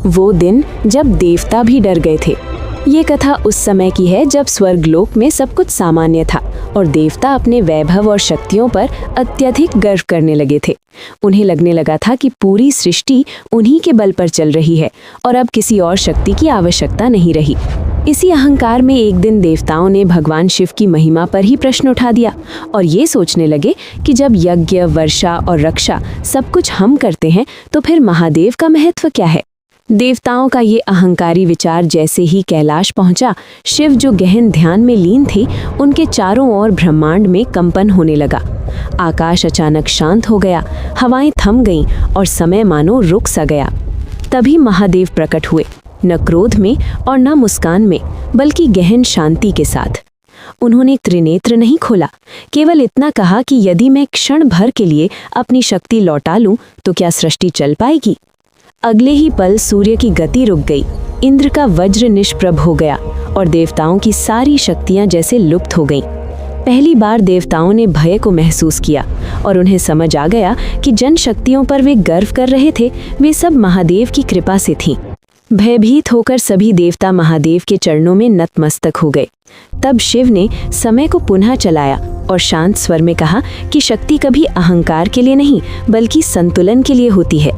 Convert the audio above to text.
वो दिन जब देवता भी डर गए थे। ये कथा उस समय की है जब स्वर्गलोक में सब कुछ सामान्य था और देवता अपने वैभव और शक्तियों पर अत्यधिक गर्व करने लगे थे। उन्हें लगने लगा था कि पूरी सृष्टि उन्हीं के बल पर चल रही है और अब किसी और शक्ति की आवश्यकता नहीं रही। इसी अहंकार में एक दिन देवताओं ने भगवान शिव की महिमा पर ही प्रश्न उठा दिया और ये सोचने लगे कि जब यज्ञ, वर्षा और रक्षा सब कुछ हम करते हैं तो फिर महादेव का महत्व क्या है। देवताओं का ये अहंकारी विचार जैसे ही कैलाश पहुंचा, शिव जो गहन ध्यान में लीन थे, उनके चारों ओर ब्रह्मांड में कंपन होने लगा। आकाश अचानक शांत हो गया, हवाएं थम गईं और समय मानो रुक सा गया। तभी महादेव प्रकट हुए, न क्रोध में और न मुस्कान में, बल्कि गहन शांति के साथ। उन्होंने त्रिनेत्र नहीं खोला, केवल इतना कहा कि यदि मैं क्षण भर के लिए अपनी शक्ति लौटा लूं तो क्या सृष्टि चल पाएगी। अगले ही पल सूर्य की गति रुक गई, इंद्र का वज्र निष्प्रभ हो गया और देवताओं की सारी शक्तियां जैसे लुप्त हो गईं। पहली बार देवताओं ने भय को महसूस किया और उन्हें समझ आ गया कि जिन शक्तियों पर वे गर्व कर रहे थे वे सब महादेव की कृपा से थीं। भयभीत होकर सभी देवता महादेव के चरणों में नतमस्तक हो गए। तब शिव ने समय को पुनः चलाया और शांत स्वर में कहा कि शक्ति कभी अहंकार के लिए नहीं बल्कि संतुलन के लिए होती है।